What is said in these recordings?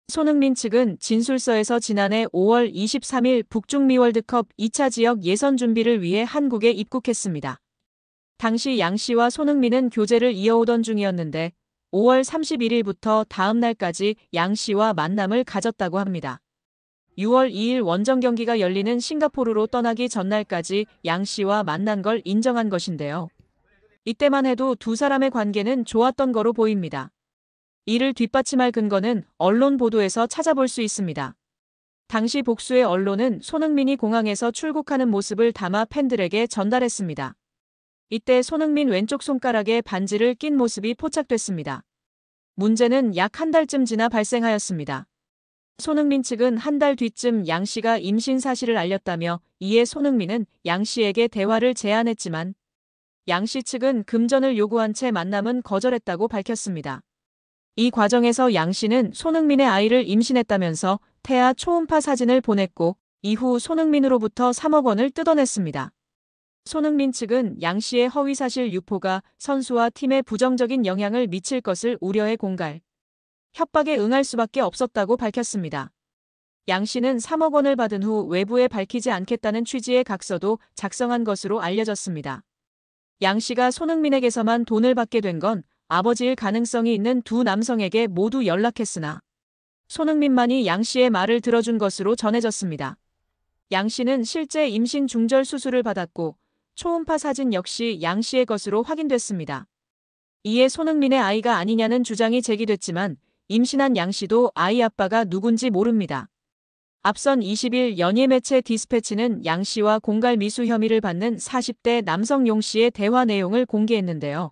손흥민 측은 진술서에서 지난해 5월 23일 북중미 월드컵 2차 지역 예선 준비를 위해 한국에 입국했습니다. 당시 양 씨와 손흥민은 교제를 이어오던 중이었는데 5월 31일부터 다음 날까지 양 씨와 만남을 가졌다고 합니다. 6월 2일 원정 경기가 열리는 싱가포르로 떠나기 전날까지 양 씨와 만난 걸 인정한 것인데요. 이때만 해도 두 사람의 관계는 좋았던 거로 보입니다. 이를 뒷받침할 근거는 언론 보도에서 찾아볼 수 있습니다. 당시 복수의 언론은 손흥민이 공항에서 출국하는 모습을 담아 팬들에게 전달했습니다. 이때 손흥민 왼쪽 손가락에 반지를 낀 모습이 포착됐습니다. 문제는 약 한 달쯤 지나 발생하였습니다. 손흥민 측은 한 달 뒤쯤 양 씨가 임신 사실을 알렸다며 이에 손흥민은 양 씨에게 대화를 제안했지만 양 씨 측은 금전을 요구한 채 만남은 거절했다고 밝혔습니다. 이 과정에서 양 씨는 손흥민의 아이를 임신했다면서 태아 초음파 사진을 보냈고 이후 손흥민으로부터 3억 원을 뜯어냈습니다. 손흥민 측은 양 씨의 허위사실 유포가 선수와 팀에 부정적인 영향을 미칠 것을 우려해 공갈, 협박에 응할 수밖에 없었다고 밝혔습니다. 양 씨는 3억 원을 받은 후 외부에 밝히지 않겠다는 취지의 각서도 작성한 것으로 알려졌습니다. 양 씨가 손흥민에게서만 돈을 받게 된 건 아버지일 가능성이 있는 두 남성에게 모두 연락했으나 손흥민만이 양 씨의 말을 들어준 것으로 전해졌습니다. 양 씨는 실제 임신 중절 수술을 받았고 초음파 사진 역시 양 씨의 것으로 확인됐습니다. 이에 손흥민의 아이가 아니냐는 주장이 제기됐지만 임신한 양 씨도 아이 아빠가 누군지 모릅니다. 앞선 20일 연예 매체 디스패치는 양 씨와 공갈 미수 혐의를 받는 40대 남성 용 씨의 대화 내용을 공개했는데요.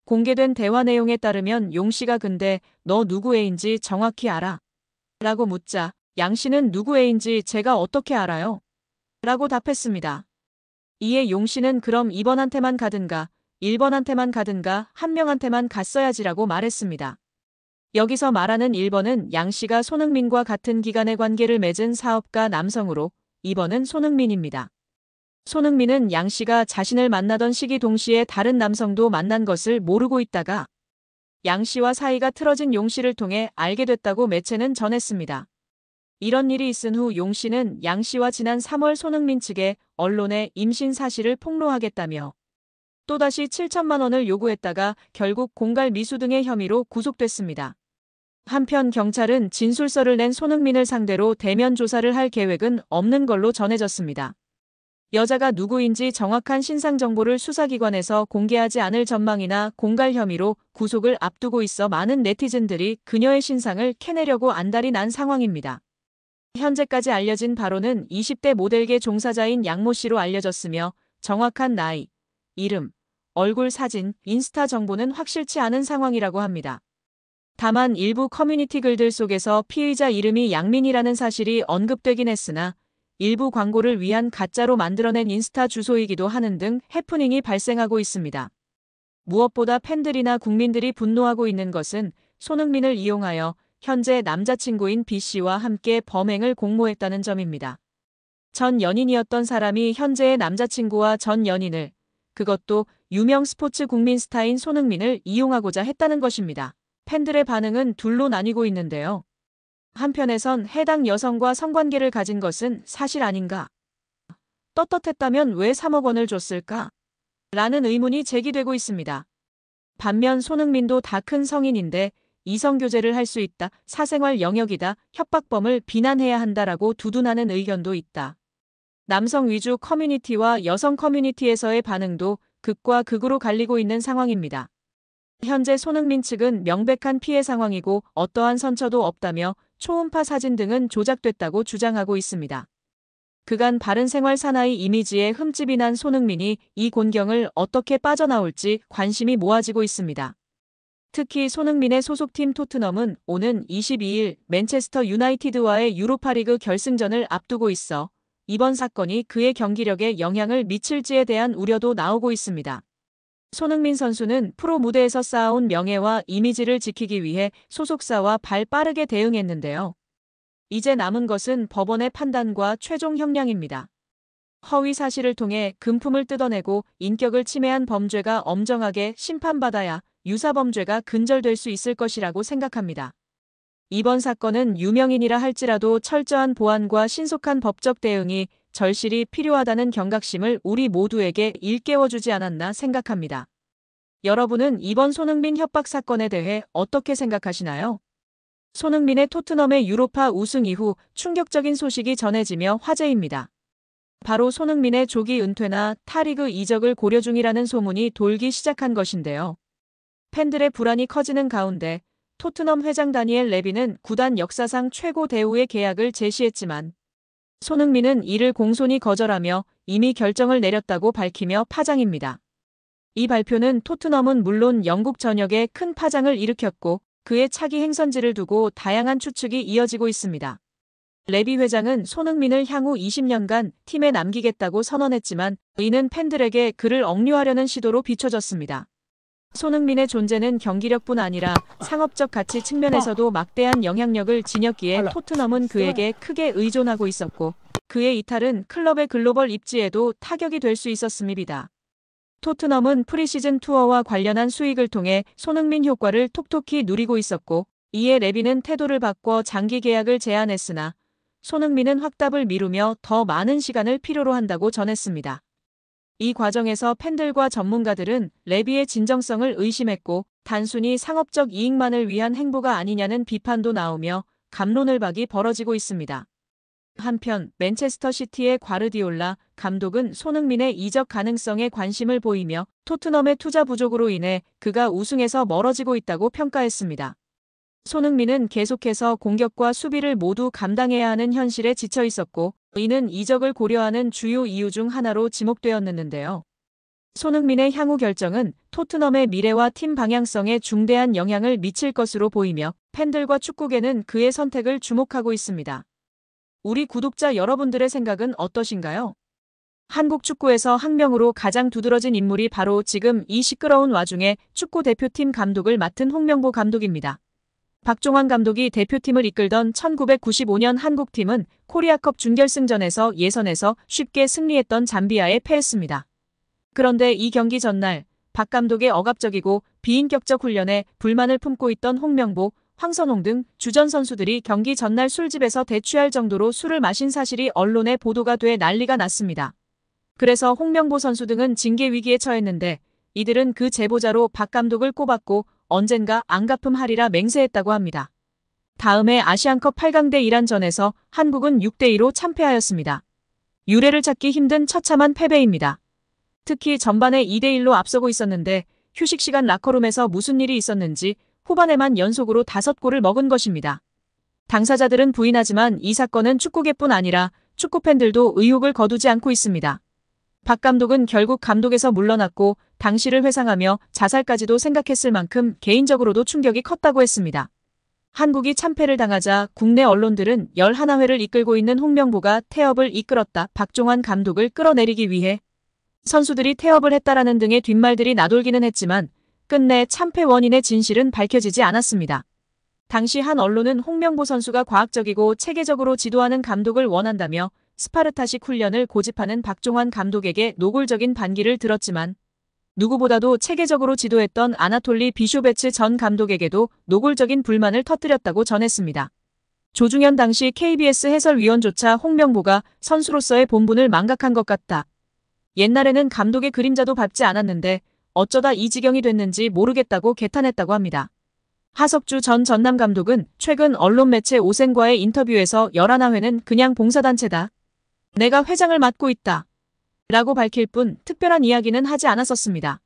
공개된 대화 내용에 따르면 용 씨가 근데 너 누구 애인지 정확히 알아? 라고 묻자 양 씨는 누구 애인지 제가 어떻게 알아요? 라고 답했습니다. 이에 용 씨는 그럼 2번한테만 가든가 1번한테만 가든가 한 명한테만 갔어야지라고 말했습니다. 여기서 말하는 1번은 양 씨가 손흥민과 같은 기간의 관계를 맺은 사업가 남성으로 2번은 손흥민입니다. 손흥민은 양 씨가 자신을 만나던 시기 동시에 다른 남성도 만난 것을 모르고 있다가 양 씨와 사이가 틀어진 용 씨를 통해 알게 됐다고 매체는 전했습니다. 이런 일이 있은 후 용 씨는 양 씨와 지난 3월 손흥민 측에 언론에 임신 사실을 폭로하겠다며 또다시 7천만 원을 요구했다가 결국 공갈 미수 등의 혐의로 구속됐습니다. 한편 경찰은 진술서를 낸 손흥민을 상대로 대면 조사를 할 계획은 없는 걸로 전해졌습니다. 여자가 누구인지 정확한 신상 정보를 수사기관에서 공개하지 않을 전망이나 공갈 혐의로 구속을 앞두고 있어 많은 네티즌들이 그녀의 신상을 캐내려고 안달이 난 상황입니다. 현재까지 알려진 바로는 20대 모델계 종사자인 양모 씨로 알려졌으며 정확한 나이, 이름, 얼굴 사진, 인스타 정보는 확실치 않은 상황이라고 합니다. 다만 일부 커뮤니티 글들 속에서 피의자 이름이 양민이라는 사실이 언급되긴 했으나 일부 광고를 위한 가짜로 만들어낸 인스타 주소이기도 하는 등 해프닝이 발생하고 있습니다. 무엇보다 팬들이나 국민들이 분노하고 있는 것은 손흥민을 이용하여 현재 남자친구인 B씨와 함께 범행을 공모했다는 점입니다. 전 연인이었던 사람이 현재의 남자친구와 전 연인을, 그것도 유명 스포츠 국민 스타인 손흥민을 이용하고자 했다는 것입니다. 팬들의 반응은 둘로 나뉘고 있는데요. 한편에선 해당 여성과 성관계를 가진 것은 사실 아닌가? 떳떳했다면 왜 3억 원을 줬을까? 라는 의문이 제기되고 있습니다. 반면 손흥민도 다 큰 성인인데 이성교제를 할 수 있다, 사생활 영역이다, 협박범을 비난해야 한다라고 두둔하는 의견도 있다. 남성 위주 커뮤니티와 여성 커뮤니티에서의 반응도 극과 극으로 갈리고 있는 상황입니다. 현재 손흥민 측은 명백한 피해 상황이고 어떠한 선처도 없다며 초음파 사진 등은 조작됐다고 주장하고 있습니다. 그간 바른 생활 사나이 이미지에 흠집이 난 손흥민이 이 곤경을 어떻게 빠져나올지 관심이 모아지고 있습니다. 특히 손흥민의 소속팀 토트넘은 오는 22일 맨체스터 유나이티드와의 유로파리그 결승전을 앞두고 있어 이번 사건이 그의 경기력에 영향을 미칠지에 대한 우려도 나오고 있습니다. 손흥민 선수는 프로 무대에서 쌓아온 명예와 이미지를 지키기 위해 소속사와 발 빠르게 대응했는데요. 이제 남은 것은 법원의 판단과 최종 형량입니다. 허위 사실을 통해 금품을 뜯어내고 인격을 침해한 범죄가 엄정하게 심판받아야 유사범죄가 근절될 수 있을 것이라고 생각합니다. 이번 사건은 유명인이라 할지라도 철저한 보안과 신속한 법적 대응이 절실히 필요하다는 경각심을 우리 모두에게 일깨워주지 않았나 생각합니다. 여러분은 이번 손흥민 협박 사건에 대해 어떻게 생각하시나요? 손흥민의 토트넘의 유로파 우승 이후 충격적인 소식이 전해지며 화제입니다. 바로 손흥민의 조기 은퇴나 타리그 이적을 고려 중이라는 소문이 돌기 시작한 것인데요. 팬들의 불안이 커지는 가운데 토트넘 회장 다니엘 레비는 구단 역사상 최고 대우의 계약을 제시했지만 손흥민은 이를 공손히 거절하며 이미 결정을 내렸다고 밝히며 파장입니다. 이 발표는 토트넘은 물론 영국 전역에 큰 파장을 일으켰고 그의 차기 행선지를 두고 다양한 추측이 이어지고 있습니다. 레비 회장은 손흥민을 향후 20년간 팀에 남기겠다고 선언했지만 이는 팬들에게 그를 억류하려는 시도로 비춰졌습니다. 손흥민의 존재는 경기력뿐 아니라 상업적 가치 측면에서도 막대한 영향력을 지녔기에 토트넘은 그에게 크게 의존하고 있었고 그의 이탈은 클럽의 글로벌 입지에도 타격이 될 수 있었습니다. 토트넘은 프리시즌 투어와 관련한 수익을 통해 손흥민 효과를 톡톡히 누리고 있었고 이에 레비는 태도를 바꿔 장기 계약을 제안했으나 손흥민은 확답을 미루며 더 많은 시간을 필요로 한다고 전했습니다. 이 과정에서 팬들과 전문가들은 레비의 진정성을 의심했고 단순히 상업적 이익만을 위한 행보가 아니냐는 비판도 나오며 갑론을박이 벌어지고 있습니다. 한편 맨체스터 시티의 과르디올라 감독은 손흥민의 이적 가능성에 관심을 보이며 토트넘의 투자 부족으로 인해 그가 우승에서 멀어지고 있다고 평가했습니다. 손흥민은 계속해서 공격과 수비를 모두 감당해야 하는 현실에 지쳐 있었고 이는 이적을 고려하는 주요 이유 중 하나로 지목되었는데요. 손흥민의 향후 결정은 토트넘의 미래와 팀 방향성에 중대한 영향을 미칠 것으로 보이며 팬들과 축구계는 그의 선택을 주목하고 있습니다. 우리 구독자 여러분들의 생각은 어떠신가요? 한국 축구에서 학명으로 가장 두드러진 인물이 바로 지금 이 시끄러운 와중에 축구 대표팀 감독을 맡은 홍명보 감독입니다. 박종환 감독이 대표팀을 이끌던 1995년 한국팀은 코리아컵 준결승전에서 예선에서 쉽게 승리했던 잠비아에 패했습니다. 그런데 이 경기 전날 박 감독의 억압적이고 비인격적 훈련에 불만을 품고 있던 홍명보, 황선홍 등 주전 선수들이 경기 전날 술집에서 대취할 정도로 술을 마신 사실이 언론에 보도가 돼 난리가 났습니다. 그래서 홍명보 선수 등은 징계 위기에 처했는데 이들은 그 제보자로 박 감독을 꼽았고 언젠가 안갚음하리라 맹세했다고 합니다. 다음해 아시안컵 8강대 이란전에서 한국은 6대2로 참패하였습니다. 유례를 찾기 힘든 처참한 패배입니다. 특히 전반에 2대1로 앞서고 있었는데 휴식 시간 라커룸에서 무슨 일이 있었는지 후반에만 연속으로 5골을 먹은 것입니다. 당사자들은 부인하지만 이 사건은 축구계뿐 아니라 축구팬들도 의혹을 거두지 않고 있습니다. 박 감독은 결국 감독에서 물러났고 당시를 회상하며 자살까지도 생각했을 만큼 개인적으로도 충격이 컸다고 했습니다. 한국이 참패를 당하자 국내 언론들은 11회를 이끌고 있는 홍명보가 태업을 이끌었다. 박종환 감독을 끌어내리기 위해 선수들이 태업을 했다라는 등의 뒷말들이 나돌기는 했지만 끝내 참패 원인의 진실은 밝혀지지 않았습니다. 당시 한 언론은 홍명보 선수가 과학적이고 체계적으로 지도하는 감독을 원한다며 스파르타식 훈련을 고집하는 박종환 감독에게 노골적인 반기를 들었지만 누구보다도 체계적으로 지도했던 아나톨리 비쇼베츠 전 감독에게도 노골적인 불만을 터뜨렸다고 전했습니다. 조중현 당시 KBS 해설위원조차 홍명보가 선수로서의 본분을 망각한 것 같다. 옛날에는 감독의 그림자도 밟지 않았는데 어쩌다 이 지경이 됐는지 모르겠다고 개탄했다고 합니다. 하석주 전 전남 감독은 최근 언론 매체 오센과의 인터뷰에서 11회는 그냥 봉사단체다. 내가 회장을 맡고 있다. 라고 밝힐 뿐 특별한 이야기는 하지 않았었습니다.